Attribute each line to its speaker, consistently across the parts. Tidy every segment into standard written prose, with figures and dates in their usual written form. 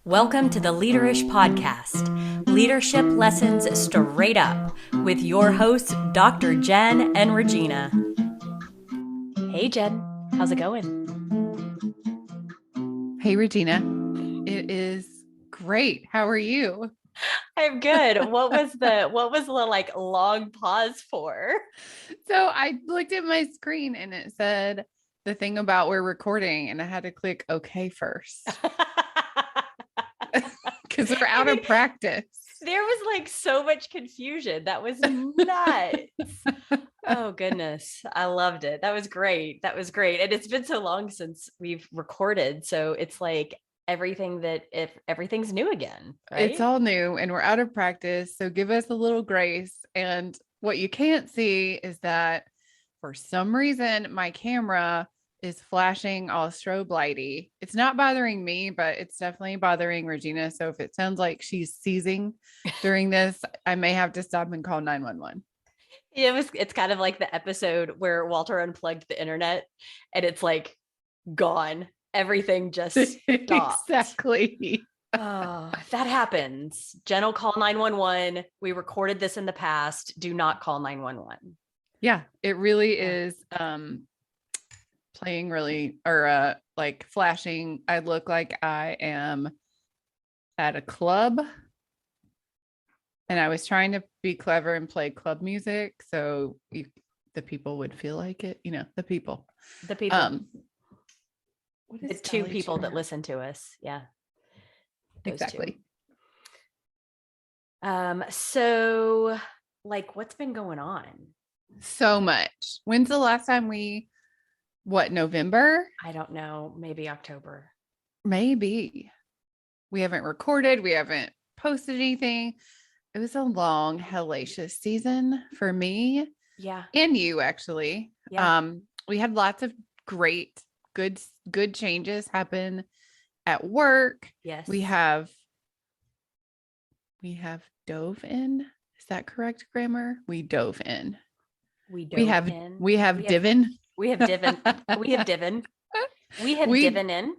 Speaker 1: Welcome to the Leaderish Podcast, leadership lessons straight up, with your hosts, Dr. Jenn and Regina. Hey, Jen. How's it going?
Speaker 2: Hey, Regina. It is great. How are you?
Speaker 1: I'm good. What was the like long pause for?
Speaker 2: So I looked at my screen and it said the thing about we're recording, and I had to click OK first because we're out of practice.
Speaker 1: There was like so much confusion. That was nuts. Oh goodness. I loved it. That was great. And it's been so long since we've recorded. So it's like everything's new again, right?
Speaker 2: It's all new and we're out of practice. So give us a little grace. And what you can't see is that for some reason, my camera is flashing all strobe lighty. It's not bothering me, but it's definitely bothering Regina. So if it sounds like she's seizing during this, I may have to stop and call 911.
Speaker 1: It's kind of like the episode where Walter unplugged the internet and it's like gone. Everything just stopped.
Speaker 2: Exactly.
Speaker 1: Oh, that happens. Jen will call 911. We recorded this in the past. Do not call 911.
Speaker 2: Yeah, it really is playing really or like flashing. I look like I am at a club. And I was trying to be clever and play club music so the people would feel like it, the people.
Speaker 1: The two people that listen to us. Yeah.
Speaker 2: Exactly.
Speaker 1: So like what's been going on?
Speaker 2: So much. When's the last time November?
Speaker 1: I don't know. Maybe October.
Speaker 2: Maybe. We haven't recorded. We haven't posted anything. It was a long, hellacious season for me.
Speaker 1: Yeah.
Speaker 2: And you, actually.
Speaker 1: Yeah.
Speaker 2: We had lots of great, good changes happen at work.
Speaker 1: Yes.
Speaker 2: We have dove in. Is that correct grammar? We dove in. We have divin.
Speaker 1: We have divin. We have divin. in.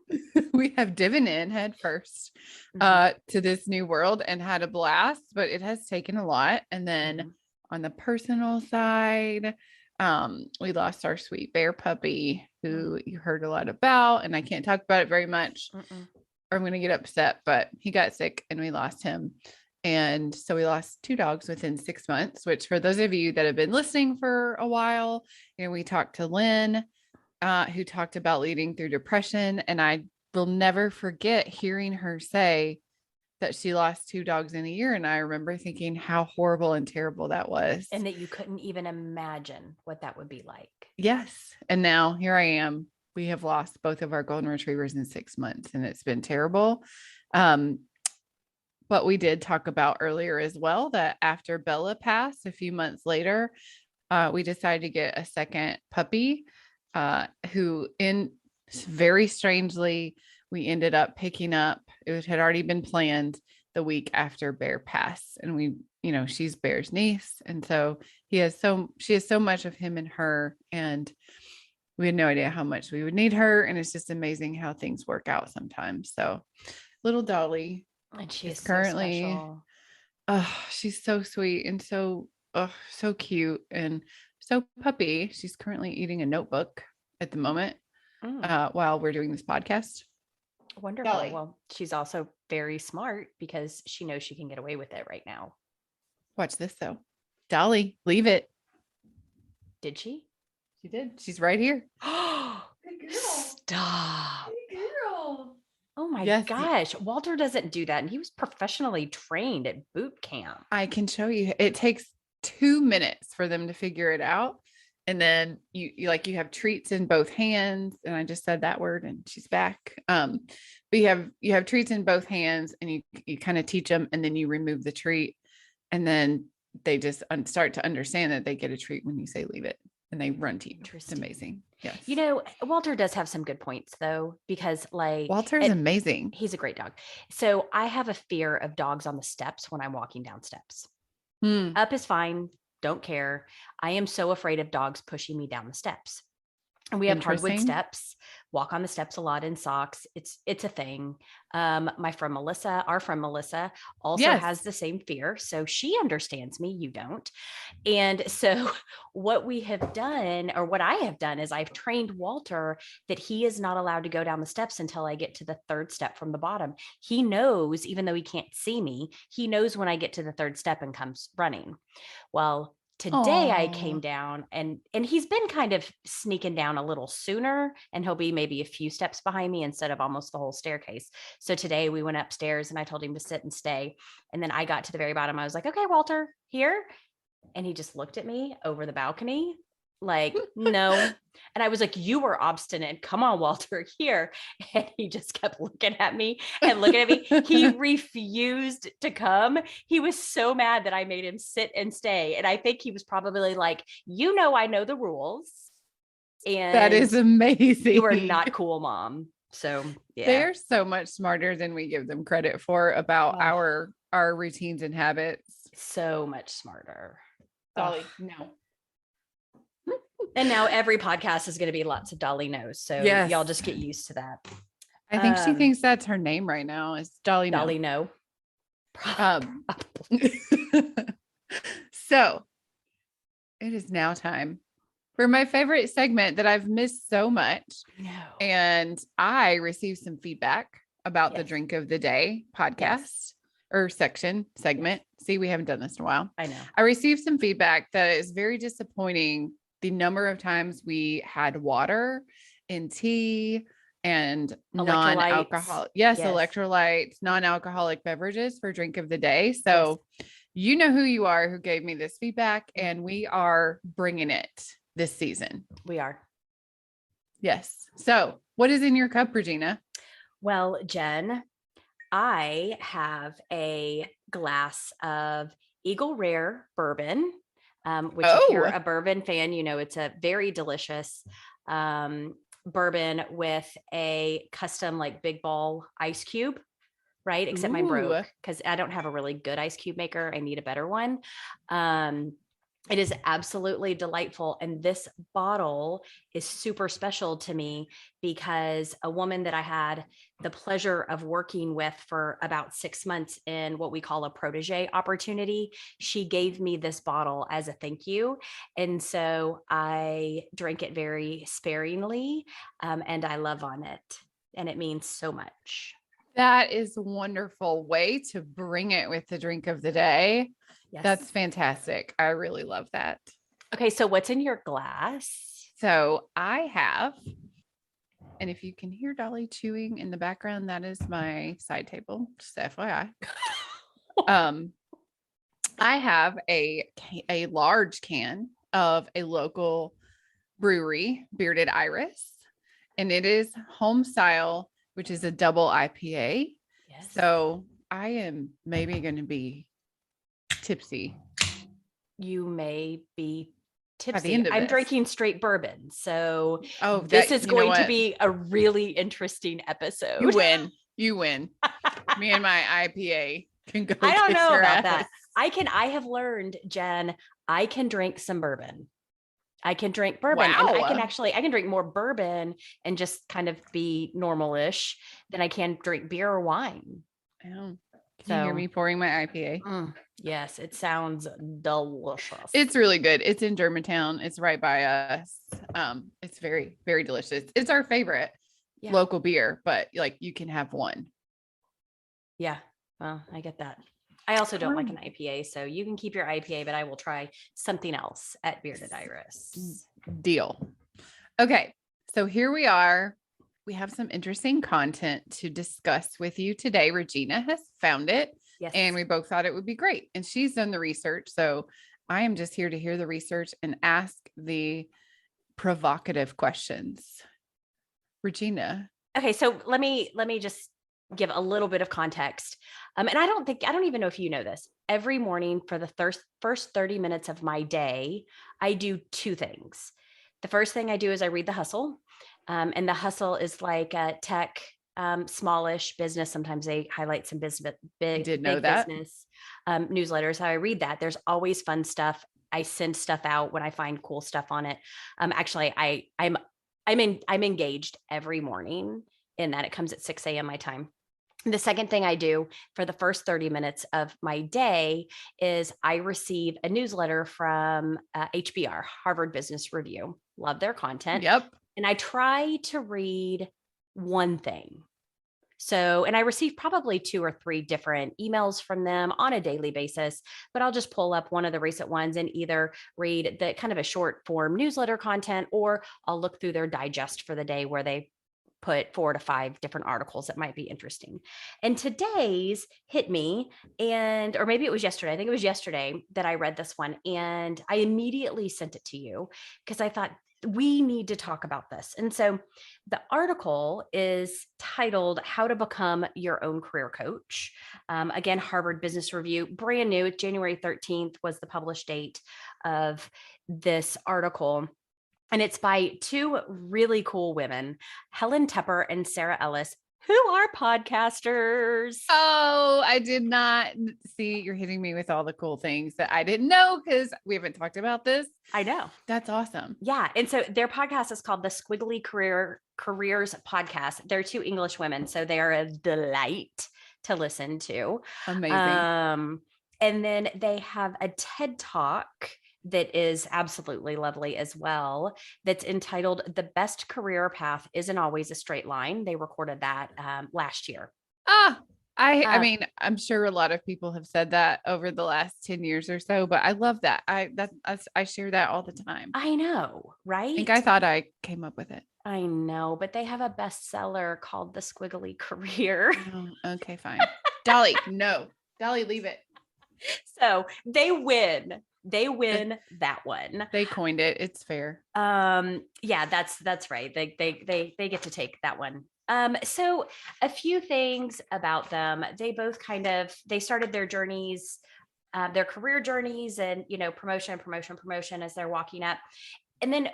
Speaker 2: We have divin in head first to this new world and had a blast, but it has taken a lot. And then on the personal side, we lost our sweet bear puppy who you heard a lot about, and I can't talk about it very much or I'm going to get upset, but he got sick and we lost him. And so we lost 2 dogs within 6 months, which for those of you that have been listening for a while, we talked to Lynn, who talked about leading through depression. And I will never forget hearing her say that she lost 2 dogs in a year. And I remember thinking how horrible and terrible that was.
Speaker 1: And that you couldn't even imagine what that would be like.
Speaker 2: Yes. And now here I am. We have lost both of our golden retrievers in 6 months and it's been terrible. But we did talk about earlier as well that after Bella passed a few months later, we decided to get a second puppy, who very strangely, we ended up picking up. It had already been planned the week after Bear passed. And we, she's Bear's niece. And so she has so much of him in her. And we had no idea how much we would need her. And it's just amazing how things work out sometimes. So little Dolly.
Speaker 1: And she is
Speaker 2: currently, she's so sweet and so cute and so puppy. She's currently eating a notebook at the moment while we're doing this podcast.
Speaker 1: Wonderful. Dolly. Well, she's also very smart because she knows she can get away with it right now.
Speaker 2: Watch this though. Dolly, leave it.
Speaker 1: Did she?
Speaker 2: She did. She's right here.
Speaker 1: Good girl. Stop.
Speaker 2: Good girl.
Speaker 1: Oh my gosh. Walter doesn't do that. And he was professionally trained at boot camp.
Speaker 2: I can show you. It takes 2 minutes for them to figure it out. And then you have treats in both hands. And I just said that word and she's back. But you have treats in both hands and you kind of teach them and then you remove the treat. And then they just start to understand that they get a treat when you say leave it and they run to you. It's amazing. Yes.
Speaker 1: Walter does have some good points though, because
Speaker 2: Walter's amazing.
Speaker 1: He's a great dog. So I have a fear of dogs on the steps when I'm walking down steps. Up is fine. Don't care. I am so afraid of dogs pushing me down the steps. And we have hardwood
Speaker 2: Interesting.
Speaker 1: steps, walk on the steps a lot in socks. It's a thing. My friend Melissa, our friend Melissa, also has
Speaker 2: Yes.
Speaker 1: the same fear. So she understands me. You don't. And so what we have done, or what I have done, is I've trained Walter that he is not allowed to go down the steps until I get to the third step from the bottom. He knows, even though he can't see me, he knows when I get to the third step and comes running. Well, today I came
Speaker 2: Oh,
Speaker 1: down, and he's been kind of sneaking down a little sooner, and he'll be maybe a few steps behind me instead of almost the whole staircase. So today we went upstairs and I told him to sit and stay. And then I got to the very bottom. I was like, okay, Walter, here. And he just looked at me over the balcony like, no. And I was like, you were obstinate. Come on, Walter, here. And he just kept looking at me and looking at me. He refused to come. He was so mad that I made him sit and stay. And I think he was probably like, I know the rules.
Speaker 2: that
Speaker 1: And
Speaker 2: is amazing.
Speaker 1: you are not cool, Mom. So
Speaker 2: They
Speaker 1: yeah.
Speaker 2: are so much smarter than we give them credit for about
Speaker 1: Oh,
Speaker 2: our routines and habits.
Speaker 1: so much smarter.
Speaker 2: Dolly,
Speaker 1: Ugh.
Speaker 2: no.
Speaker 1: And now every podcast is going to be lots of Dolly knows. So
Speaker 2: Yes.
Speaker 1: y'all just get used to that.
Speaker 2: I think she thinks that's her name right now is Dolly.
Speaker 1: Dolly
Speaker 2: No.
Speaker 1: no.
Speaker 2: So it is now time for my favorite segment that I've missed so much.
Speaker 1: No.
Speaker 2: And I received some feedback about the
Speaker 1: Yes.
Speaker 2: drink of the day podcast
Speaker 1: Yes.
Speaker 2: or segment. See, we haven't done this in a while.
Speaker 1: I know.
Speaker 2: I received some feedback that is very disappointing. The number of times we had water in tea and non-alcoholic,
Speaker 1: Yes.
Speaker 2: electrolytes, non-alcoholic beverages for drink of the day. So you know who you are who gave me this feedback, and we are bringing it this season.
Speaker 1: We are.
Speaker 2: Yes. So what is in your cup, Regina?
Speaker 1: Well, Jen, I have a glass of Eagle Rare bourbon, which if you're a bourbon fan, it's a very delicious bourbon with a custom like big ball ice cube, right? Except mine broke because I don't have a really good ice cube maker. I need a better one. It is absolutely delightful. And this bottle is super special to me because a woman that I had the pleasure of working with for about 6 months in what we call a protege opportunity, she gave me this bottle as a thank you. And so I drink it very sparingly, and I love on it. And it means so much.
Speaker 2: That is a wonderful way to bring it with the drink of the day.
Speaker 1: Yes.
Speaker 2: That's fantastic. I really love that.
Speaker 1: Okay. So what's in your glass?
Speaker 2: So I have, and if you can hear Dolly chewing in the background, that is my side table, just FYI. I have a large can of a local brewery, Bearded Iris, and it is home style, which is a double IPA.
Speaker 1: Yes.
Speaker 2: So I am maybe going to be tipsy.
Speaker 1: You may be tipsy.
Speaker 2: By the end of
Speaker 1: I'm
Speaker 2: this.
Speaker 1: drinking straight bourbon. So
Speaker 2: this
Speaker 1: is going to be a really interesting episode.
Speaker 2: You win. Me and my IPA can go.
Speaker 1: I don't know about that. I have learned, Jen, I can drink some bourbon. I can drink bourbon.
Speaker 2: Wow.
Speaker 1: And I can drink more bourbon and just kind of be normal-ish than I can drink beer or wine.
Speaker 2: Oh. Can you hear me pouring my IPA?
Speaker 1: Yes, it sounds delicious.
Speaker 2: It's really good. It's in Germantown. It's right by us. It's very, very delicious. It's our favorite local beer, but like you can have one.
Speaker 1: Yeah. Well, I get that. I also don't like an IPA, so you can keep your IPA, but I will try something else at Bearded Iris.
Speaker 2: Deal. Okay. So here we are. We have some interesting content to discuss with you today. Regina has found it.
Speaker 1: Yes.
Speaker 2: And we both thought it would be great. And she's done the research. So I am just here to hear the research and ask the provocative questions. Regina.
Speaker 1: Okay. So let me just give a little bit of context. And I don't even know if you know this. Every morning for the first 30 minutes of my day, I do two things. The first thing I do is I read The Hustle. And The Hustle is like a tech, smallish business. Sometimes they highlight some big business newsletters. So I read that. There's always fun stuff. I send stuff out when I find cool stuff on it. Actually, I'm I'm engaged every morning in that. It comes at 6 a.m. my time. The second thing I do for the first 30 minutes of my day is I receive a newsletter from HBR, Harvard Business Review. Love their content.
Speaker 2: Yep.
Speaker 1: And I try to read one thing. So, and I receive probably 2 or 3 different emails from them on a daily basis, but I'll just pull up one of the recent ones and either read the kind of a short form newsletter content, or I'll look through their digest for the day where they put 4 to 5 different articles that might be interesting. And today's hit me, or maybe it was yesterday. I think it was yesterday that I read this one, and I immediately sent it to you because I thought we need to talk about this. And so the article is titled How to Become Your Own Career Coach. Again, Harvard Business Review, brand new. January 13th was the published date of this article. And it's by 2 really cool women, Helen Tepper and Sarah Ellis, who are podcasters.
Speaker 2: Oh, I did not see. You're hitting me with all the cool things that I didn't know because we haven't talked about this.
Speaker 1: I know.
Speaker 2: That's awesome.
Speaker 1: Yeah. And so their podcast is called the Squiggly Careers Podcast. They're 2 English women, so they are a delight to listen to.
Speaker 2: Amazing.
Speaker 1: And then they have a TED Talk that is absolutely lovely as well, that's entitled The Best Career Path Isn't Always a Straight Line. They recorded that last year.
Speaker 2: I mean, I'm sure a lot of people have said that over the last 10 years or so, but I love that. I share that all the time.
Speaker 1: I know, right?
Speaker 2: I think I thought I came up with it.
Speaker 1: I know, but they have a bestseller called The Squiggly Career.
Speaker 2: Oh, okay, fine. Dolly, no. Dolly, leave it.
Speaker 1: So they win that one.
Speaker 2: They coined it. It's fair.
Speaker 1: Yeah, that's right. They get to take that one. So a few things about them. They both they started their journeys, their career journeys, and promotion as they're walking up. And then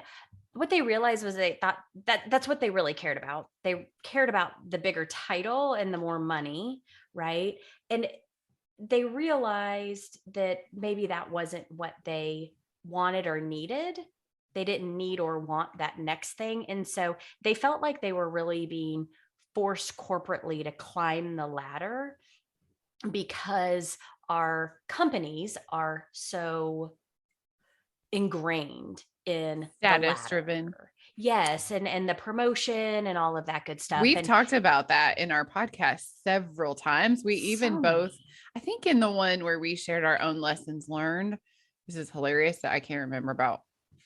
Speaker 1: what they realized was they thought that's what they really cared about. They cared about the bigger title and the more money, right? And they realized that maybe that wasn't what they wanted or needed. They didn't need or want that next thing. And so they felt like they were really being forced corporately to climb the ladder because our companies are so ingrained in
Speaker 2: status driven.
Speaker 1: Yes. And the promotion and all of that good stuff.
Speaker 2: We've talked about that in our podcast several times. We even both, I think in the one where we shared our own lessons learned, this is hilarious that I can't remember about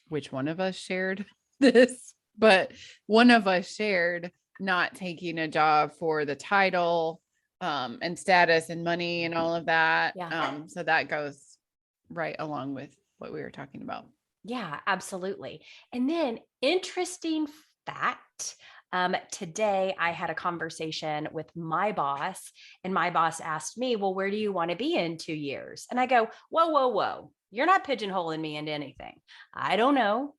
Speaker 2: which one of us shared this, but one of us shared not taking a job for the title and status and money and all of that.
Speaker 1: Yeah.
Speaker 2: So that goes right along with what we were talking about.
Speaker 1: Yeah, absolutely. And then interesting fact, today I had a conversation with my boss, and my boss asked me, well, where do you want to be in 2 years? And I go, whoa. You're not pigeonholing me into anything. I don't know.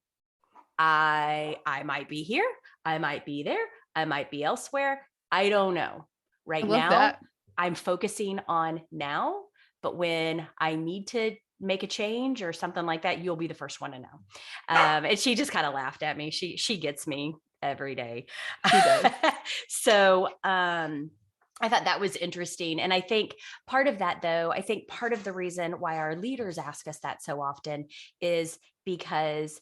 Speaker 1: I might be here. I might be there. I might be elsewhere. I don't know. Right now, I'm focusing on now, but when I need to make a change or something like that, you'll be the first one to know. And she just kind of laughed at me. She gets me every day. She does. So I thought that was interesting. And I think part of that, though, part of the reason why our leaders ask us that so often is because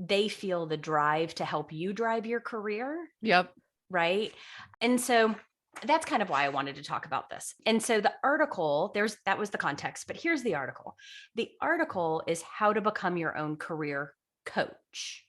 Speaker 1: they feel the drive to help you drive your career.
Speaker 2: Yep.
Speaker 1: Right. And so that's kind of why I wanted to talk about this. And so the article, that was the context, but here's the article. The article is How to Become Your Own Career Coach.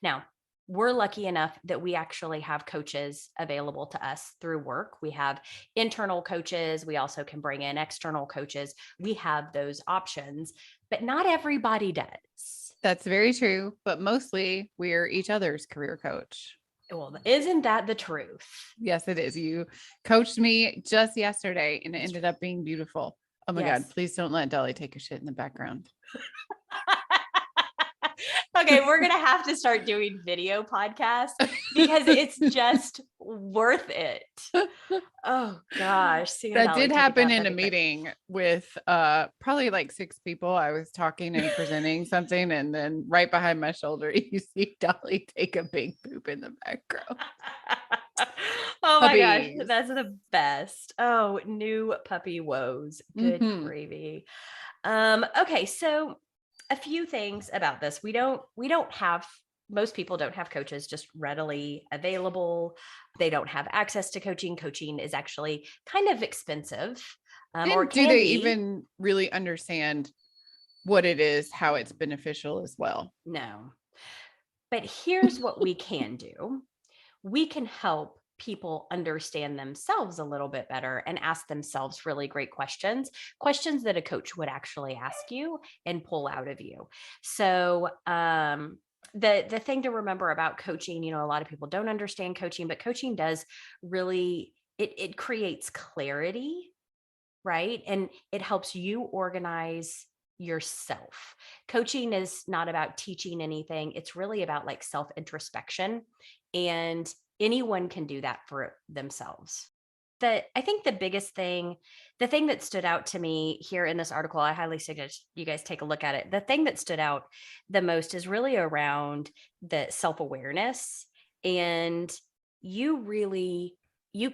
Speaker 1: Now, we're lucky enough that we actually have coaches available to us through work. We have internal coaches. We also can bring in external coaches. We have those options, but not everybody does.
Speaker 2: That's very true. But mostly we're each other's career coach.
Speaker 1: Well, isn't that the truth?
Speaker 2: Yes, it is. You coached me just yesterday and it ended up being beautiful. Oh my God, please don't let Dolly take a shit in the background.
Speaker 1: Okay, we're going to have to start doing video podcasts because it's just worth it. Oh gosh.
Speaker 2: That did happen in a meeting with probably like 6 people. I was talking and presenting something, and then right behind my shoulder, you see Dolly take a big poop in the background.
Speaker 1: Oh my gosh, that's the best. Oh, new puppy woes. Good gravy. Okay, so a few things about this. We don't have, most people don't have coaches just readily available. They don't have access to coaching. Coaching is actually kind of expensive.
Speaker 2: Or do they even really understand what it is, how it's beneficial as well?
Speaker 1: No. But here's what we can do. We can help people understand themselves a little bit better and ask themselves really great questions that a coach would actually ask you and pull out of you. So, the thing to remember about coaching, a lot of people don't understand coaching, but coaching does really, it creates clarity, right? And it helps you organize yourself. Coaching is not about teaching anything. It's really about like self introspection, and anyone can do that for themselves. I think the biggest thing, the thing that stood out to me here in this article, I highly suggest you guys take a look at it. The thing that stood out the most is really around the self-awareness. And you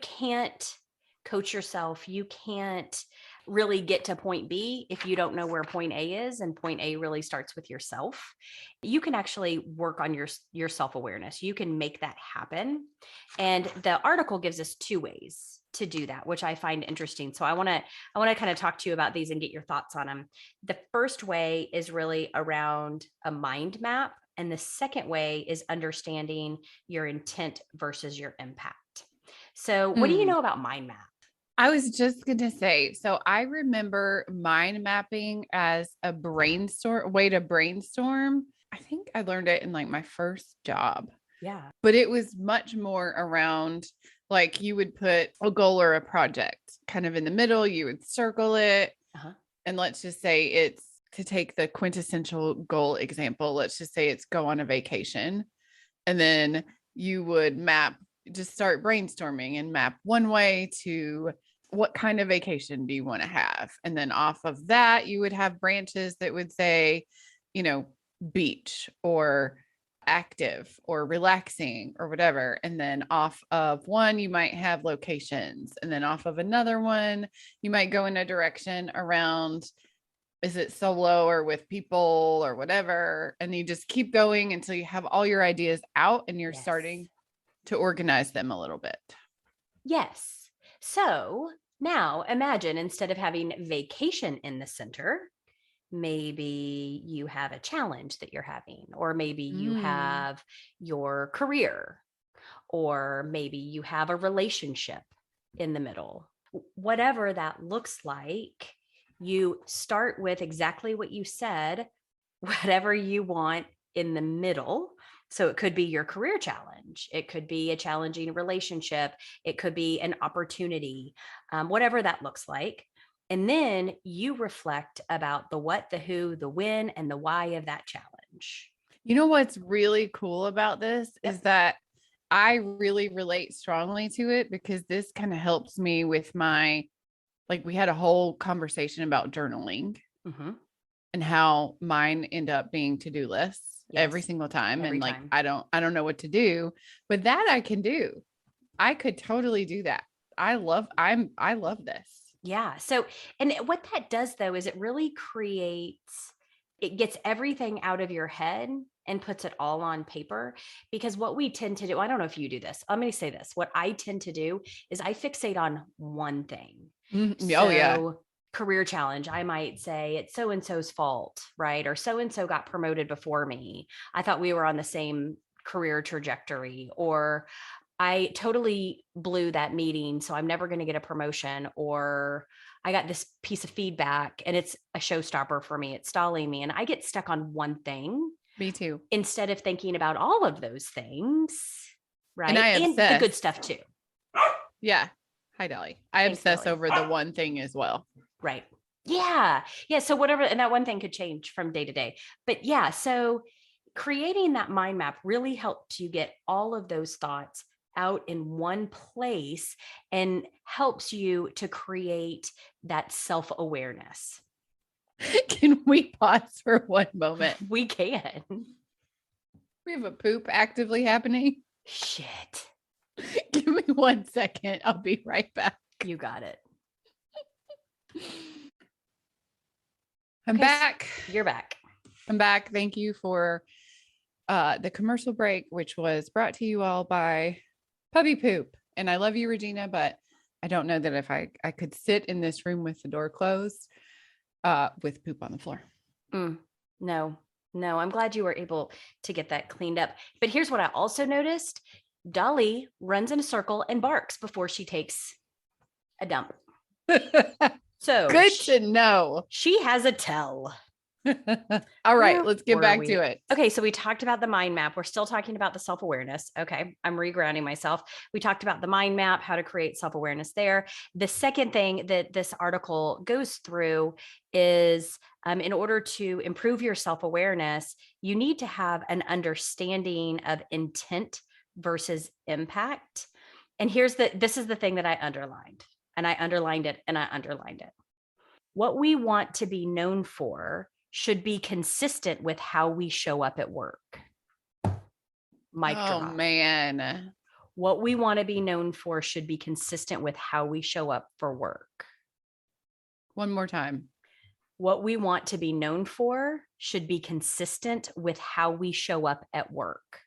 Speaker 1: can't coach yourself. You can't really get to point B if you don't know where point A is, and point A really starts with yourself. You can actually work on your self-awareness. You can make that happen. And the article gives us 2 ways to do that, which I find interesting. So I want to kind of talk to you about these and get your thoughts on them. The first way is really around a mind map, and the second way is understanding your intent versus your impact. So what do you know about mind map?
Speaker 2: I was just going to say, so I remember mind mapping as a way to brainstorm. I think I learned it in like my first job.
Speaker 1: Yeah.
Speaker 2: But it was much more around like you would put a goal or a project kind of in the middle, you would circle it. And let's just say it's, to take the quintessential goal example, let's just say it's go on a vacation. And then you would just start brainstorming and map one way to what kind of vacation do you want to have? And then off of that, you would have branches that would say, beach or active or relaxing or whatever. And then off of one, you might have locations. And then off of another one, you might go in a direction around, is it solo or with people or whatever? And you just keep going until you have all your ideas out and you're starting to organize them a little bit.
Speaker 1: Yes. So now imagine, instead of having vacation in the center, maybe you have a challenge that you're having, or maybe you have your career, or maybe you have a relationship in the middle. Whatever that looks like, you start with exactly what you said, whatever you want in the middle. So it could be your career challenge. It could be a challenging relationship. It could be an opportunity, whatever that looks like. And then you reflect about the what, the who, the when, and the why of that challenge.
Speaker 2: You know what's really cool about this is that I really relate strongly to it, because this kind of helps me with we had a whole conversation about journaling and how mine end up being to-do lists every single time. Every time. I don't know what to do, but that I can do. I could totally do that. I love this.
Speaker 1: Yeah. So, and what that does though, is it really it gets everything out of your head and puts it all on paper. Because what we tend to do, I don't know if you do this, I'm going to say this. What I tend to do is I fixate on one thing. Career challenge, I might say it's so-and-so's fault, right? Or so-and-so got promoted before me. I thought we were on the same career trajectory, or I totally blew that meeting, so I'm never going to get a promotion, or I got this piece of feedback and it's a showstopper for me. It's stalling me. And I get stuck on one thing.
Speaker 2: Me too.
Speaker 1: Instead of thinking about all of those things, right?
Speaker 2: And
Speaker 1: the good stuff too.
Speaker 2: Yeah. Hi, Dolly. I obsess over the one thing as well.
Speaker 1: Right. Yeah. Yeah. So whatever, and that one thing could change from day to day. But yeah, so creating that mind map really helps you get all of those thoughts out in one place and helps you to create that self-awareness.
Speaker 2: Can we pause for one moment?
Speaker 1: We can.
Speaker 2: We have a poop actively happening.
Speaker 1: Shit.
Speaker 2: Give me 1 second. I'll be right back.
Speaker 1: You got it.
Speaker 2: I'm back.
Speaker 1: You're back.
Speaker 2: I'm back. Thank you for the commercial break, which was brought to you all by Puppy Poop. And I love you, Regina, but I don't know that if I could sit in this room with the door closed with poop on the floor.
Speaker 1: No, I'm glad you were able to get that cleaned up. But here's what I also noticed. Dolly runs in a circle and barks before she takes a dump. So
Speaker 2: good to know.
Speaker 1: She has a tell.
Speaker 2: All right, let's get back to it.
Speaker 1: Okay, so we talked about the mind map. We're still talking about the self-awareness. Okay, I'm regrounding myself. We talked about the mind map, how to create self-awareness there. The second thing that this article goes through is in order to improve your self-awareness, you need to have an understanding of intent versus impact. And this is the thing that I underlined, and I underlined it, and I underlined it. What we want to be known for should be consistent with how we show up at work. Mic drop.
Speaker 2: Oh, man.
Speaker 1: What we want to be known for should be consistent with how we show up for work.
Speaker 2: One more time.
Speaker 1: What we want to be known for should be consistent with how we show up at work.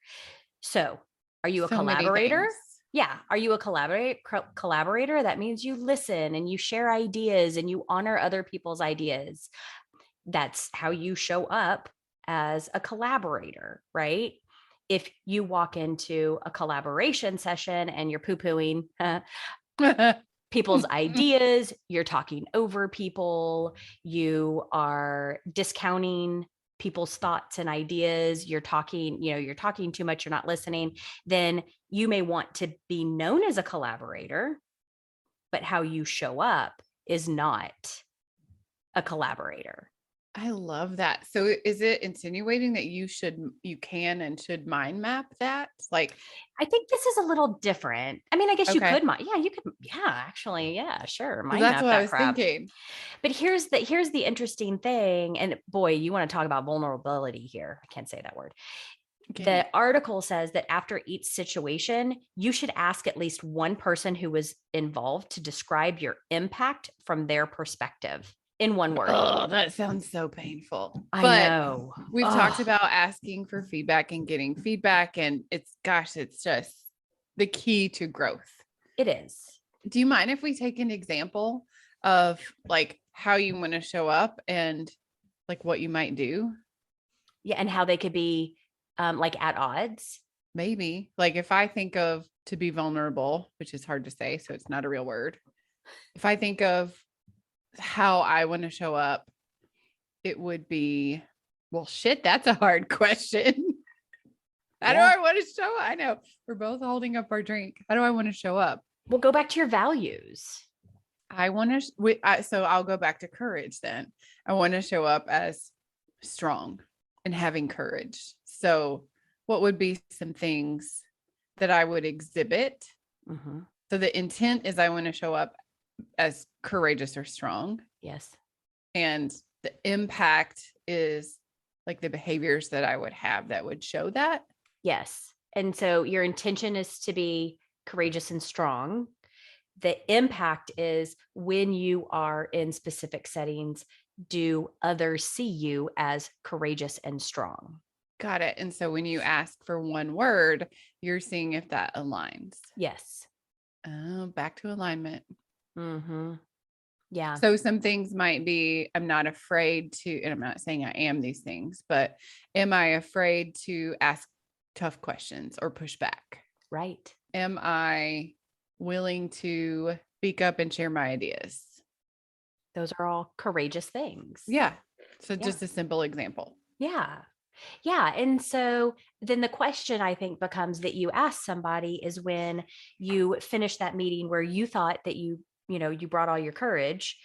Speaker 1: So, are you a collaborator? Yeah. Are you a collaborator? That means you listen and you share ideas and you honor other people's ideas. That's how you show up as a collaborator, right? If you walk into a collaboration session and you're poo-pooing people's ideas, you're talking over people, you are discounting people's thoughts and ideas, you're talking too much, you're not listening, then you may want to be known as a collaborator, but how you show up is not a collaborator.
Speaker 2: I love that. So is it insinuating that you can and should mind map that? Like,
Speaker 1: I think this is a little different. I mean, I guess you could actually, sure. Mind
Speaker 2: that's
Speaker 1: map
Speaker 2: what
Speaker 1: that
Speaker 2: I was
Speaker 1: crap.
Speaker 2: thinking.
Speaker 1: But here's the interesting thing. And boy, you want to talk about vulnerability here. I can't say that word. Okay. The article says that after each situation, you should ask at least one person who was involved to describe your impact from their perspective. In one word.
Speaker 2: Oh, that sounds so painful.
Speaker 1: I know.
Speaker 2: We've talked about asking for feedback and getting feedback, and it's just the key to growth.
Speaker 1: It is.
Speaker 2: Do you mind if we take an example of like how you want to show up and like what you might do?
Speaker 1: Yeah, and how they could be like at odds.
Speaker 2: Maybe. Like if I think of to be vulnerable, which is hard to say, so it's not a real word. If I think of how I want to show up, it would be, well, shit, that's a hard question. How do I want to show up? I know we're both holding up our drink. How do I want to show up?
Speaker 1: Well, go back to your values.
Speaker 2: So I'll go back to courage then. I want to show up as strong and having courage. So what would be some things that I would exhibit? Mm-hmm. So the intent is I want to show up as courageous or strong.
Speaker 1: Yes. And
Speaker 2: the impact is like the behaviors that I would have that would show that.
Speaker 1: Yes. And so your intention is to be courageous and strong. The impact is when you are in specific settings, do others see you as courageous and strong?
Speaker 2: Got it. And so when you ask for one word, you're seeing if that aligns.
Speaker 1: Yes.
Speaker 2: Oh, back to alignment.
Speaker 1: Mm-hmm. Yeah.
Speaker 2: So some things might be, I'm not afraid to, and I'm not saying I am these things, but am I afraid to ask tough questions or push back?
Speaker 1: Right.
Speaker 2: Am I willing to speak up and share my ideas?
Speaker 1: Those are all courageous things.
Speaker 2: Yeah. So just a simple example.
Speaker 1: Yeah. Yeah. And so then the question I think becomes that you ask somebody is when you finish that meeting where you thought that you brought all your courage,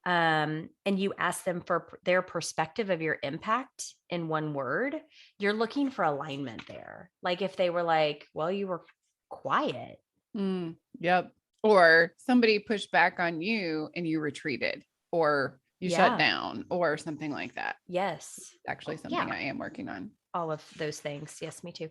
Speaker 1: and you ask them for their perspective of your impact in one word, you're looking for alignment there. Like if they were like, well, you were quiet.
Speaker 2: Yep. Or somebody pushed back on you and you retreated, or you shut
Speaker 1: Yeah.
Speaker 2: down, or something like that.
Speaker 1: Yes.
Speaker 2: Actually, something
Speaker 1: Yeah.
Speaker 2: I am working on.
Speaker 1: All of those things. Yes, me too.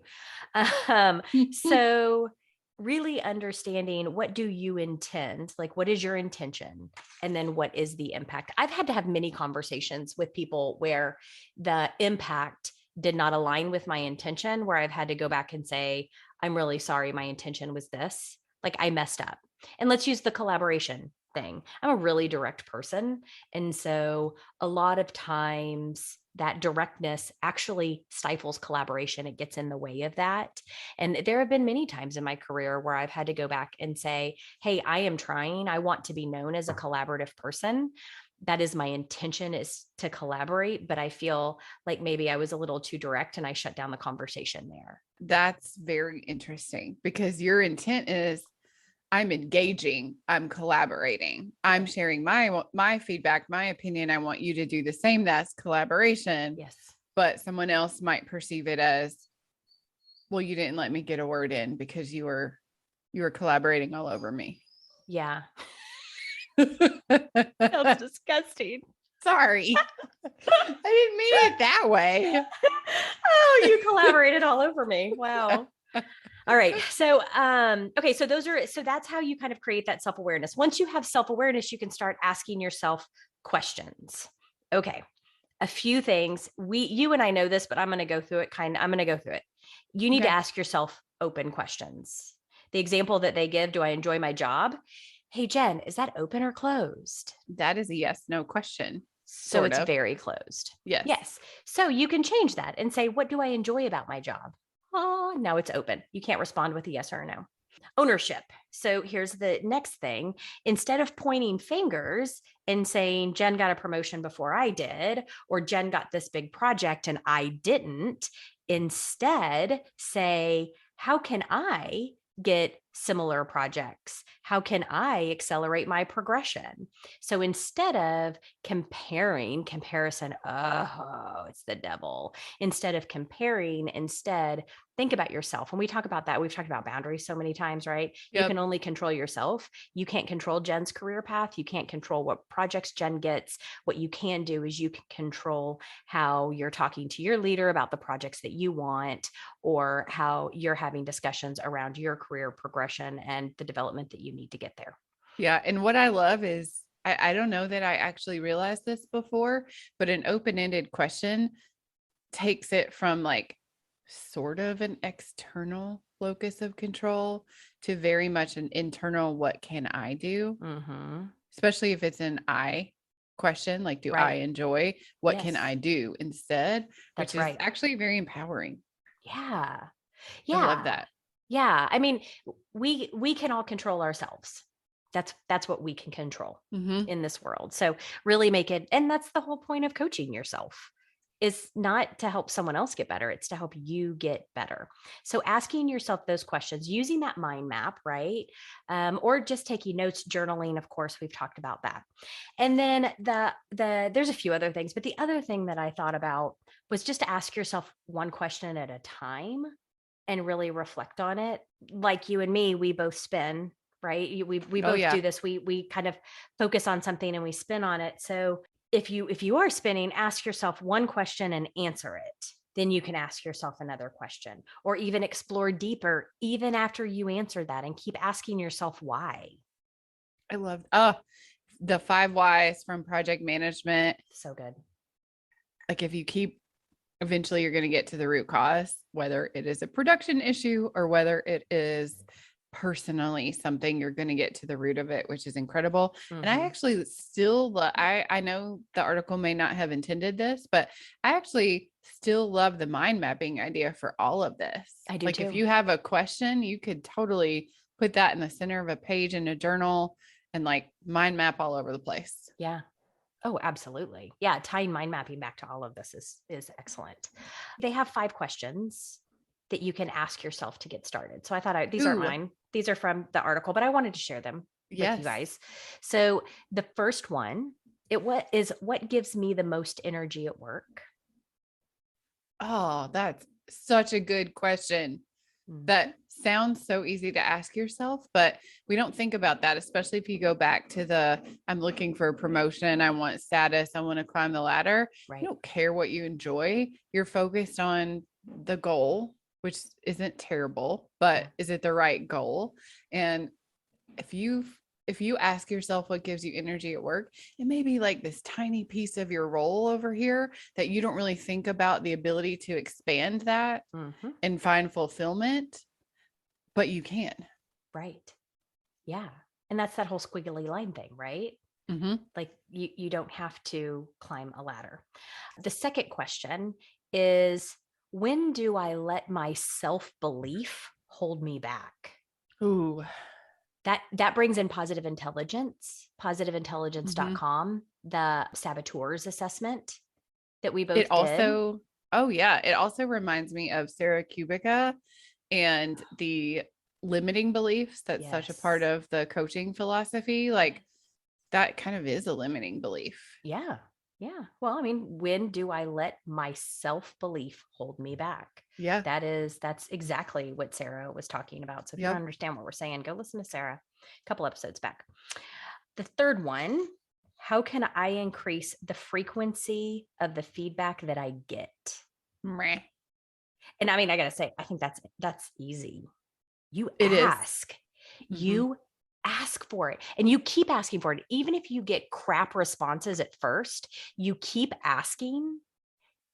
Speaker 1: So really understanding, what do you intend? Like, what is your intention? And then what is the impact? I've had to have many conversations with people where the impact did not align with my intention, where I've had to go back and say, I'm really sorry. My intention was this. Like I messed up. And let's use the collaboration thing. I'm a really direct person. And so a lot of times that directness actually stifles collaboration. It gets in the way of that. And there have been many times in my career where I've had to go back and say, hey, I am trying. I want to be known as a collaborative person. That is my intention, is to collaborate. But I feel like maybe I was a little too direct and I shut down the conversation there.
Speaker 2: That's very interesting, because your intent is, I'm engaging, I'm collaborating, I'm sharing my feedback, my opinion. I want you to do the same. That's collaboration.
Speaker 1: Yes.
Speaker 2: But someone else might perceive it as, well, you didn't let me get a word in because you were collaborating all over me.
Speaker 1: Yeah.
Speaker 2: That's
Speaker 1: That's disgusting.
Speaker 2: Sorry. I didn't mean it that way.
Speaker 1: Oh, you collaborated all over me. Wow. All right. So, okay. So that's how you kind of create that self-awareness. Once you have self-awareness, you can start asking yourself questions. Okay. A few things you and I know this, but I'm going to go through it. I'm going to go through it. You need to ask yourself open questions. The example that they give, do I enjoy my job? Hey, Jen, is that open or closed?
Speaker 2: That is a yes, no question.
Speaker 1: So it's very closed.
Speaker 2: Yes.
Speaker 1: Yes. So you can change that and say, what do I enjoy about my job? Oh, now it's open. You can't respond with a yes or a no. Ownership. So here's the next thing. Instead of pointing fingers and saying, Jen got a promotion before I did, or Jen got this big project and I didn't, instead say, how can I get similar projects? How can I accelerate my progression? So instead of comparison, oh, it's the devil. Instead of comparing, instead think about yourself. When we talk about that, we've talked about boundaries so many times, right?
Speaker 2: Yep.
Speaker 1: You can only control yourself. You can't control Jen's career path. You can't control what projects Jen gets. What you can do is you can control how you're talking to your leader about the projects that you want, or how you're having discussions around your career progression and the development that you need to get there.
Speaker 2: Yeah. And what I love is, I don't know that I actually realized this before, but an open-ended question takes it from like sort of an external locus of control to very much an internal, what can I do?
Speaker 1: Mm-hmm.
Speaker 2: Especially if it's an I question, like, do I enjoy? What can I do instead?
Speaker 1: That's
Speaker 2: Which is actually very empowering.
Speaker 1: Yeah.
Speaker 2: I love that.
Speaker 1: Yeah. I mean, we can all control ourselves. That's what we can control in this world. So really make it, and that's the whole point of coaching yourself, is not to help someone else get better. It's to help you get better. So asking yourself those questions, using that mind map, right? Or just taking notes, journaling. Of course, we've talked about that. And then there's a few other things, but the other thing that I thought about was just to ask yourself one question at a time and really reflect on it. Like you and me, we both spin, right? We both do this. We kind of focus on something and we spin on it. So if you are spinning, ask yourself one question and answer it. Then you can ask yourself another question, or even explore deeper even after you answer that, and keep asking yourself why.
Speaker 2: I love the 5 whys from project management.
Speaker 1: So good.
Speaker 2: Like if you keep, eventually you're going to get to the root cause, whether it is a production issue or whether it is personally something, you're going to get to the root of it, which is incredible. And I actually still, I know the article may not have intended this, but I actually still love the mind mapping idea for all of this.
Speaker 1: I do
Speaker 2: like
Speaker 1: too.
Speaker 2: If you have a question, you could totally put that in the center of a page in a journal and like mind map all over the place.
Speaker 1: Yeah. Oh, absolutely. Yeah. Tying mind mapping back to all of this is excellent. They have 5 questions that you can ask yourself to get started. So I thought these aren't mine. These are from the article, but I wanted to share them with you guys. So the first one what gives me the most energy at work?
Speaker 2: Oh, that's such a good question.
Speaker 1: Mhm.
Speaker 2: That sounds so easy to ask yourself, but we don't think about that, especially if you go back to I'm looking for a promotion, I want status, I want to climb the ladder. You
Speaker 1: Right.
Speaker 2: don't care what you enjoy. You're focused on the goal, which isn't terrible, but
Speaker 1: Yeah.
Speaker 2: is it the right goal? And if you if you ask yourself what gives you energy at work, it may be like this tiny piece of your role over here that you don't really think about the ability to expand that
Speaker 1: Hmm.
Speaker 2: and find fulfillment, but you can.
Speaker 1: Right. Yeah. And that's that whole squiggly line thing, right?
Speaker 2: Mm-hmm.
Speaker 1: Like you don't have to climb a ladder. The second question is, when do I let my self-belief hold me back?
Speaker 2: Ooh.
Speaker 1: That brings in positive intelligence,
Speaker 2: Mm-hmm.
Speaker 1: positiveintelligence.com, the saboteurs assessment that we
Speaker 2: It
Speaker 1: both did.
Speaker 2: also, oh yeah, it also reminds me of Sarah Kubica and the limiting beliefs. That's such a part
Speaker 1: Yes.
Speaker 2: of the coaching philosophy. Like that kind of is a limiting belief.
Speaker 1: Yeah. Yeah. Well, I mean, when do I let my self-belief hold me back?
Speaker 2: Yeah.
Speaker 1: That's exactly what Sarah was talking about. So if you don't
Speaker 2: Yep.
Speaker 1: understand what we're saying, go listen to Sarah a couple episodes back. The third one, how can I increase the frequency of the feedback that I get?
Speaker 2: Meh.
Speaker 1: And I mean, I gotta say, I think that's easy. You
Speaker 2: It is.
Speaker 1: ask.
Speaker 2: Mm-hmm.
Speaker 1: You ask for it and you keep asking for it. Even if you get crap responses at first, you keep asking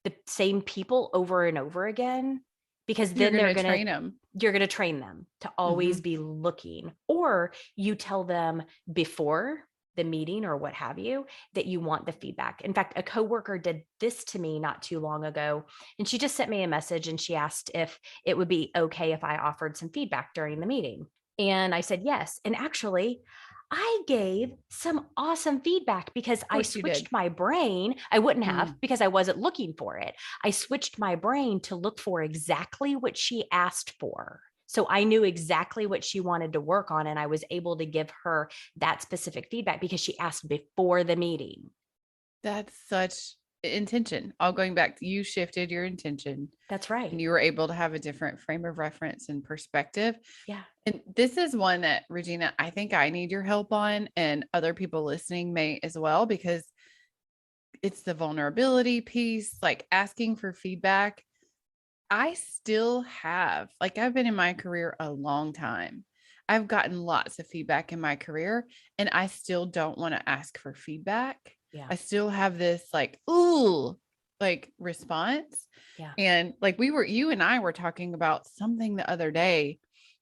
Speaker 1: the same people over and over again, because
Speaker 2: You're
Speaker 1: then
Speaker 2: going to train them.
Speaker 1: you're going to train them to
Speaker 2: Mm-hmm.
Speaker 1: always be looking, or you tell them before the meeting or what have you that you want the feedback. In fact, a coworker did this to me not too long ago, and she just sent me a message and she asked if it would be okay if I offered some feedback during the meeting. And I said yes. And actually, I gave some awesome feedback because
Speaker 2: Of
Speaker 1: I
Speaker 2: course you did.
Speaker 1: switched my brain. I wouldn't have,
Speaker 2: Mm.
Speaker 1: because I wasn't looking for it. I switched my brain to look for exactly what she asked for. So I knew exactly what she wanted to work on, and I was able to give her that specific feedback because she asked before the meeting.
Speaker 2: That's such intention. All going back to you shifted your intention
Speaker 1: That's
Speaker 2: and
Speaker 1: right.
Speaker 2: you were able to have a different frame of reference and perspective.
Speaker 1: Yeah.
Speaker 2: And this is one that, Regina, I think I need your help on, and other people listening may as well, because it's the vulnerability piece, like asking for feedback. I still have, like, I've been in my career a long time. I've gotten lots of feedback in my career, and I still don't want to ask for feedback.
Speaker 1: Yeah.
Speaker 2: I still have this, like, ooh, like response.
Speaker 1: Yeah.
Speaker 2: And like, you and I were talking about something the other day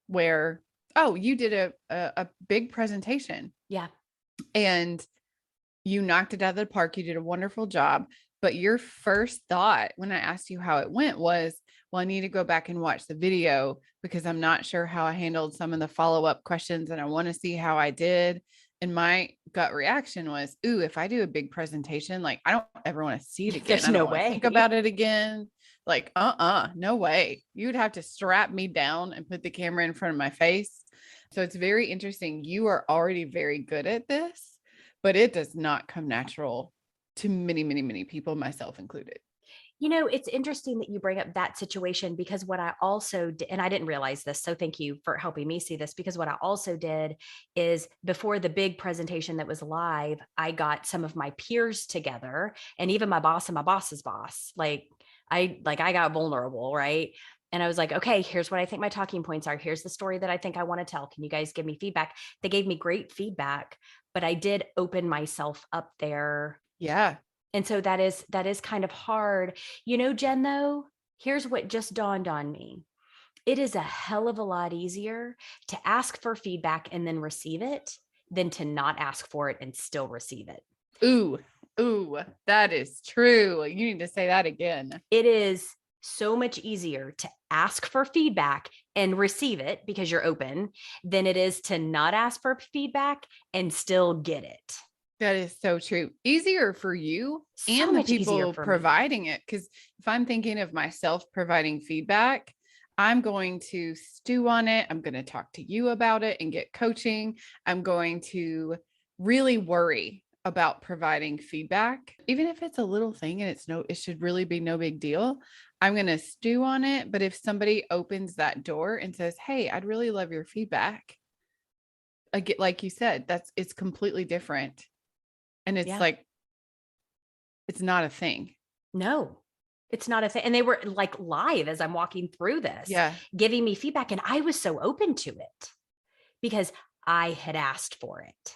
Speaker 2: where, oh, you did a big presentation
Speaker 1: Yeah.
Speaker 2: and you knocked it out of the park. You did a wonderful job. But your first thought when I asked you how it went was, well, I need to go back and watch the video because I'm not sure how I handled some of the follow up questions and I want to see how I did. And my gut reaction was, ooh, if I do a big presentation, like I don't ever want to see it again.
Speaker 1: There's
Speaker 2: I don't
Speaker 1: no
Speaker 2: want to think
Speaker 1: way.
Speaker 2: about it again. Like, no way. You'd have to strap me down and put the camera in front of my face. So it's very interesting. You are already very good at this, but it does not come natural to many, many, many people, myself included.
Speaker 1: It's interesting that you bring up that situation, because what I also did, and I didn't realize this, so thank you for helping me see this, because what I also did is before the big presentation that was live, I got some of my peers together and even my boss and my boss's boss. I got vulnerable, right? And I was like, okay, here's what I think my talking points are. Here's the story that I think I want to tell. Can you guys give me feedback? They gave me great feedback, but I did open myself up there.
Speaker 2: Yeah.
Speaker 1: And so that is kind of hard. Jen, though, here's what just dawned on me. It is a hell of a lot easier to ask for feedback and then receive it than to not ask for it and still receive it.
Speaker 2: Ooh, ooh, that is true. You need to say that again.
Speaker 1: It is so much easier to ask for feedback and receive it because you're open than it is to not ask for feedback and still get it.
Speaker 2: That is so true. Easier for you
Speaker 1: So
Speaker 2: and the
Speaker 1: much easier
Speaker 2: people
Speaker 1: for me.
Speaker 2: providing it. Because if I'm thinking of myself providing feedback, I'm going to stew on it. I'm going to talk to you about it and get coaching. I'm going to really worry about providing feedback, even if it's a little thing and it should really be no big deal. I'm going to stew on it. But if somebody opens that door and says, hey, I'd really love your feedback, like you said, it's completely different. And it's like, it's not a thing.
Speaker 1: No, it's not a thing. And they were like live as I'm walking through this, giving me feedback. And I was so open to it because I had asked for it.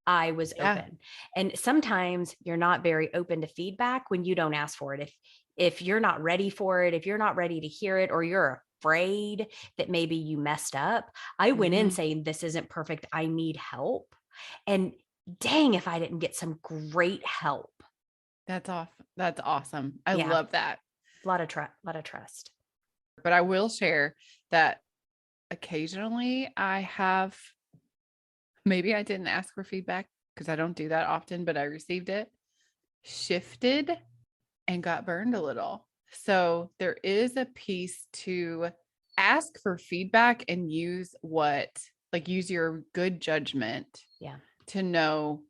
Speaker 1: I was open. And sometimes you're not very open to feedback when you don't ask for it. If you're not ready for it, if you're not ready to hear it, or you're afraid that maybe you messed up. I went in saying, this isn't perfect. I need help. And dang, if I didn't get some great help.
Speaker 2: That's awesome. I love that.
Speaker 1: A lot of trust.
Speaker 2: But I will share that occasionally maybe I didn't ask for feedback because I don't do that often, but I received it, shifted, and got burned a little. So there is a piece to ask for feedback and use your good judgment to know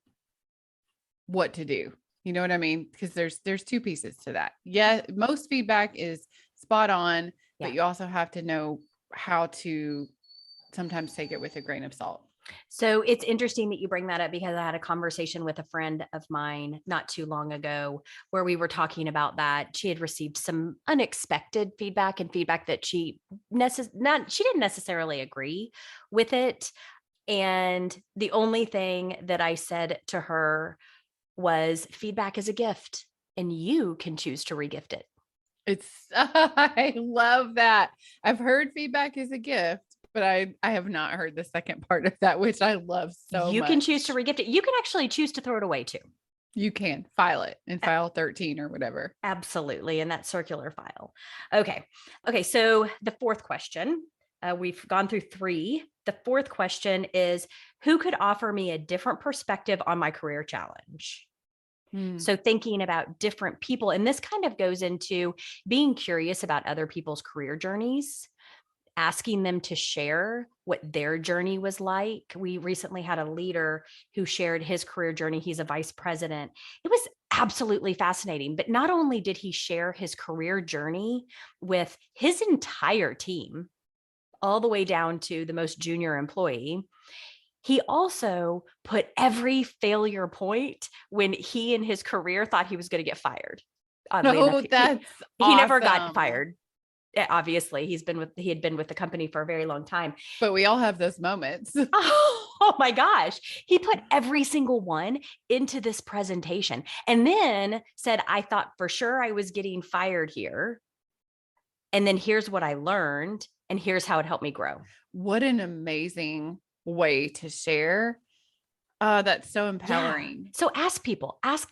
Speaker 2: what to do. You know what I mean? Because there's two pieces to that. Yeah, most feedback is spot on, but you also have to know how to sometimes take it with a grain of salt.
Speaker 1: So it's interesting that you bring that up because I had a conversation with a friend of mine not too long ago where we were talking about that. She had received some unexpected feedback and feedback that she didn't necessarily agree with it. And the only thing that I said to her was, feedback is a gift and you can choose to regift it.
Speaker 2: I love that. I've heard feedback is a gift, but I have not heard the second part of that, which I love so much.
Speaker 1: You can choose to regift it. You can actually choose to throw it away too.
Speaker 2: You can file it in file 13 or whatever.
Speaker 1: Absolutely. In that circular file. Okay. So the fourth question, we've gone through 3. The fourth question is, who could offer me a different perspective on my career challenge? So thinking about different people, and this kind of goes into being curious about other people's career journeys, asking them to share what their journey was like. We recently had a leader who shared his career journey. He's a vice president. It was absolutely fascinating. But not only did he share his career journey with his entire team, all the way down to the most junior employee, he also put every failure point when he in his career thought he was going to get fired. Oddly enough,
Speaker 2: that's
Speaker 1: he never got fired. Obviously, he had been with the company for a very long time.
Speaker 2: But we all have those moments.
Speaker 1: Oh my gosh. He put every single one into this presentation and then said, I thought for sure I was getting fired here. And then here's what I learned. And here's how it helped me grow.
Speaker 2: What an amazing way to share. That's so empowering.
Speaker 1: So ask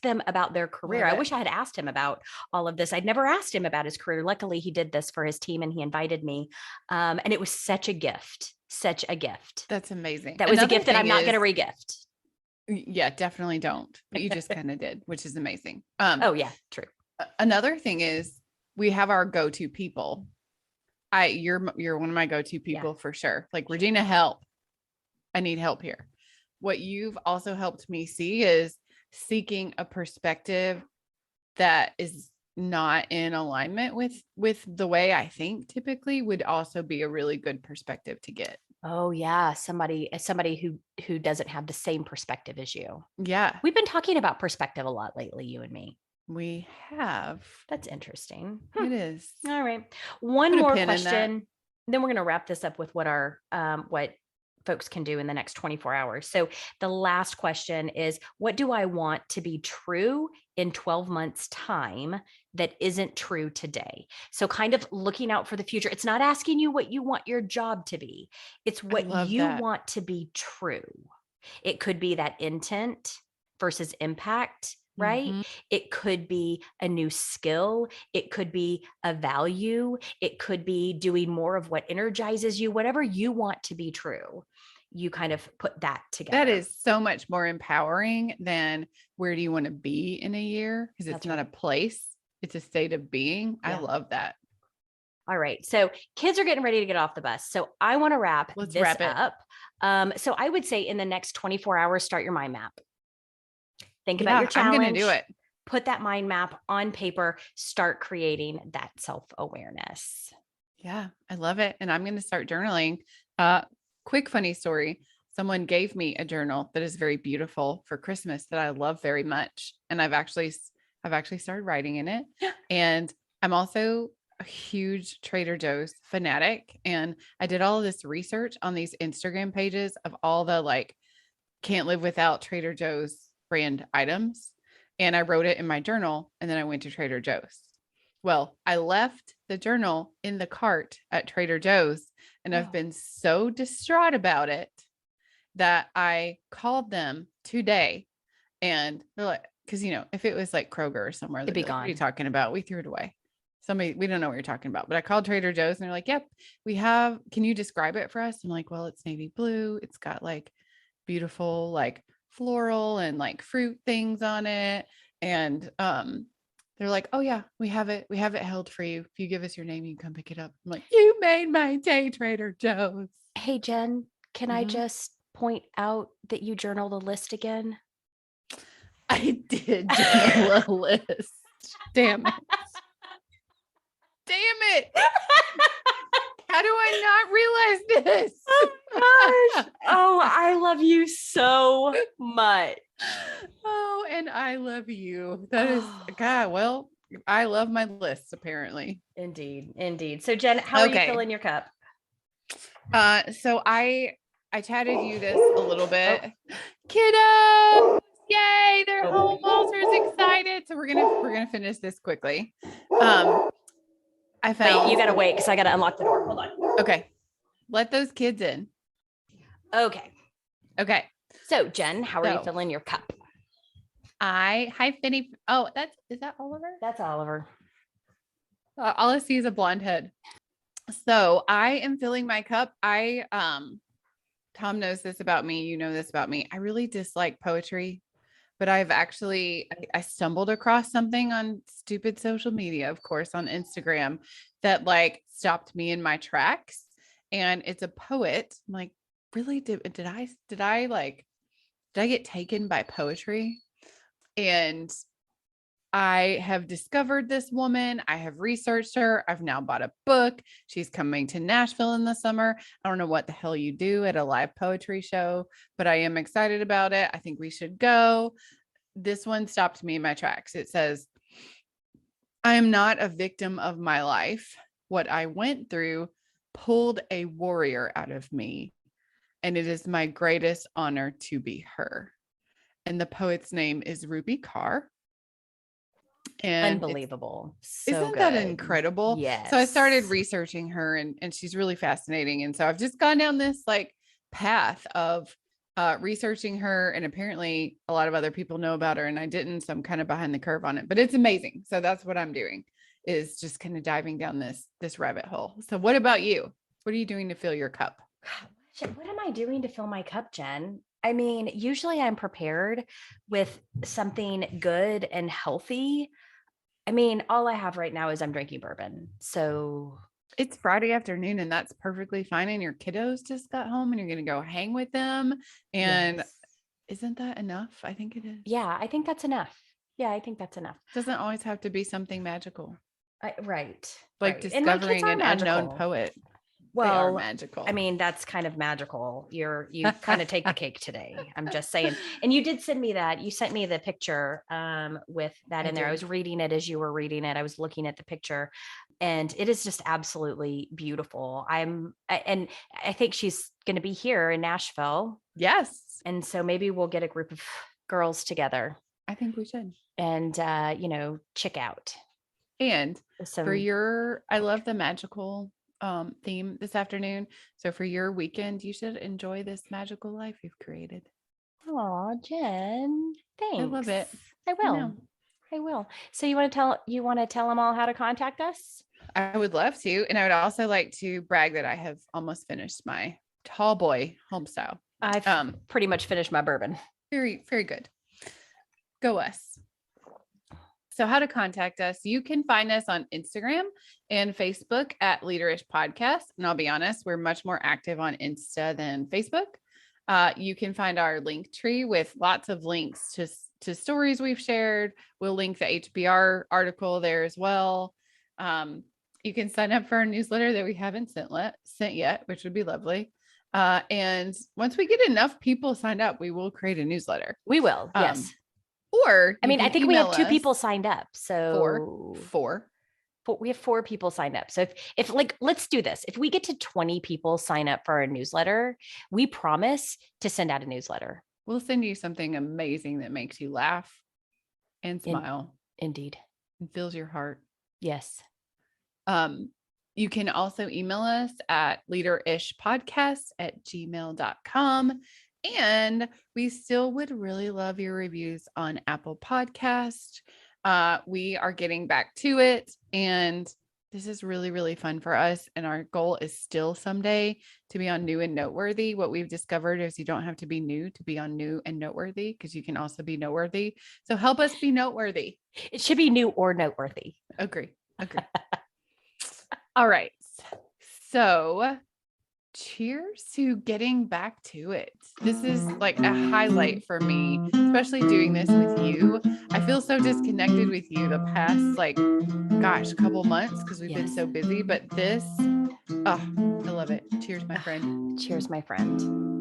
Speaker 1: them about their career. I wish I had asked him about all of this. I'd never asked him about his career. Luckily, he did this for his team and he invited me. And it was such a gift.
Speaker 2: That's amazing.
Speaker 1: That was a gift that I'm not going to regift.
Speaker 2: Yeah, definitely don't. But you just kind of did, which is amazing.
Speaker 1: Oh yeah, true.
Speaker 2: Another thing is we have our go-to people. You're one of my go-to people for sure. Like, Regina, help. I need help here. What you've also helped me see is seeking a perspective that is not in alignment with the way I think typically would also be a really good perspective to get.
Speaker 1: Oh yeah. Somebody who doesn't have the same perspective as you.
Speaker 2: Yeah.
Speaker 1: We've been talking about perspective a lot lately, you and me.
Speaker 2: We have.
Speaker 1: That's interesting.
Speaker 2: It is.
Speaker 1: All right. One more question. Then we're going to wrap this up with what what folks can do in the next 24 hours. So the last question is, what do I want to be true in 12 months time that isn't true today? So kind of looking out for the future. It's not asking you what you want your job to be. It's what you want to be true. It could be that intent versus impact, right? Mm-hmm. It could be a new skill. It could be a value. It could be doing more of what energizes you, whatever you want to be true. You kind of put that together.
Speaker 2: That is so much more empowering than where do you want to be in a year? Because it's not a place, it's a state of being. Yeah. I love that.
Speaker 1: All right. So kids are getting ready to get off the bus. So I want to wrap this up. So I would say in the next 24 hours, start your mind map. Think about your
Speaker 2: I'm
Speaker 1: challenge.
Speaker 2: going to do it.
Speaker 1: Put that mind map on paper, start creating that self-awareness.
Speaker 2: Yeah, I love it. And I'm going to start journaling. Quick funny story. Someone gave me a journal that is very beautiful for Christmas that I love very much. And I've actually started writing in it. And I'm also a huge Trader Joe's fanatic. And I did all of this research on these Instagram pages of all the like can't live without Trader Joe's brand items. And I wrote it in my journal. And then I went to Trader Joe's. Well, I left the journal in the cart at Trader Joe's, and I've been so distraught about it that I called them today, and they're like, because if it was like Kroger or somewhere,
Speaker 1: It'd be
Speaker 2: like,
Speaker 1: gone.
Speaker 2: what are you talking about? We threw it away. We don't know what you're talking about. But I called Trader Joe's and they're like, yep, can you describe it for us? I'm like, well, it's navy blue. It's got like beautiful, like floral and like fruit things on it. And they're like, oh yeah, we have it held for you. If you give us your name, you can come pick it up. I'm like, you made my day, Trader Joe's.
Speaker 1: Hey, Jen, can I just point out that you journaled a list again?
Speaker 2: I did journal a list. Damn it. Damn it. How do I not realize this?
Speaker 1: Oh my gosh. Oh, I love you so much.
Speaker 2: Oh, and I love you. That is, God, well, I love my lists apparently.
Speaker 1: Indeed. So Jen, how are you filling your cup?
Speaker 2: So I chatted you this a little bit. Kiddos, yay, they're home. Walter's excited. So we're gonna finish this quickly. I found.
Speaker 1: Wait, you gotta wait because I gotta unlock the door. Hold on.
Speaker 2: Okay, let those kids in.
Speaker 1: Okay.
Speaker 2: So
Speaker 1: Jen, how are you filling your cup?
Speaker 2: Hi Finny. Oh, is that Oliver?
Speaker 1: That's Oliver.
Speaker 2: All I see is a blonde head. So I am filling my cup. Tom knows this about me. You know this about me. I really dislike poetry, but I stumbled across something on stupid social media, of course, on Instagram that like stopped me in my tracks. And it's a poet. I'm like, really? Did I get taken by poetry? And I have discovered this woman. I have researched her. I've now bought a book. She's coming to Nashville in the summer. I don't know what the hell you do at a live poetry show, but I am excited about it. I think we should go. This one stopped me in my tracks. It says, I am not a victim of my life. What I went through pulled a warrior out of me, and it is my greatest honor to be her. And the poet's name is Ruby Carr. And
Speaker 1: unbelievable.
Speaker 2: Isn't that incredible?
Speaker 1: Yes.
Speaker 2: So I started researching her and she's really fascinating. And so I've just gone down this like path of researching her, and apparently a lot of other people know about her and I didn't. So I'm kind of behind the curve on it, but it's amazing. So that's what I'm doing, is just kind of diving down this rabbit hole. So what about you? What are you doing to fill your cup?
Speaker 1: What am I doing to fill my cup, Jen? I mean, usually I'm prepared with something good and healthy. I mean, all I have right now is I'm drinking bourbon. So
Speaker 2: it's Friday afternoon and that's perfectly fine. And your kiddos just got home and you're going to go hang with them. And Isn't that enough? I think it is.
Speaker 1: Yeah, I think that's enough. It
Speaker 2: doesn't always have to be something magical.
Speaker 1: Right.
Speaker 2: Like discovering an unknown poet.
Speaker 1: Well,
Speaker 2: they are magical.
Speaker 1: I mean, that's kind of magical. You kind of take the cake today. I'm just saying. And you did send me that. You sent me the picture with that in there. I was reading it as you were reading it. I was looking at the picture, and it is just absolutely beautiful. And I think she's going to be here in Nashville.
Speaker 2: Yes.
Speaker 1: And so maybe we'll get a group of girls together.
Speaker 2: I think we should.
Speaker 1: And check out.
Speaker 2: And I love the magical theme this afternoon. So for your weekend, you should enjoy this magical life you've created.
Speaker 1: Oh, Jen, thanks.
Speaker 2: I love it.
Speaker 1: I will. So you want to tell them all how to contact us?
Speaker 2: I would love to. And I would also like to brag that I have almost finished my tall boy homestyle.
Speaker 1: I've pretty much finished my bourbon.
Speaker 2: Very, very good. Go us. So how to contact us. You can find us on Instagram and Facebook at Leaderish Podcast. And I'll be honest, we're much more active on Insta than Facebook. You can find our link tree with lots of links to stories we've shared. We'll link the HBR article there as well. You can sign up for our newsletter that we haven't sent yet, which would be lovely. And once we get enough people signed up, we will create a newsletter.
Speaker 1: We will. Yes.
Speaker 2: Or
Speaker 1: I mean, I think we have 2 people signed up. So
Speaker 2: four.
Speaker 1: We have 4 people signed up. So if like, let's do this. If we get to 20 people sign up for our newsletter, we promise to send out a newsletter.
Speaker 2: We'll send you something amazing that makes you laugh and smile.
Speaker 1: Indeed.
Speaker 2: And fills your heart.
Speaker 1: Yes.
Speaker 2: You can also email us at leaderishpodcast@gmail.com. And we still would really love your reviews on Apple Podcast. We are getting back to it, and this is really, really fun for us. And our goal is still someday to be on New and Noteworthy. What we've discovered is you don't have to be new to be on New and Noteworthy, because you can also be noteworthy. So help us be noteworthy.
Speaker 1: It should be new or noteworthy.
Speaker 2: Agree. All right. So cheers to getting back to it. This is like a highlight for me, especially doing this with you. I feel so disconnected with you the past, couple months, because we've been so busy, but this, I love it. Cheers, my friend.
Speaker 1: Cheers, my friend.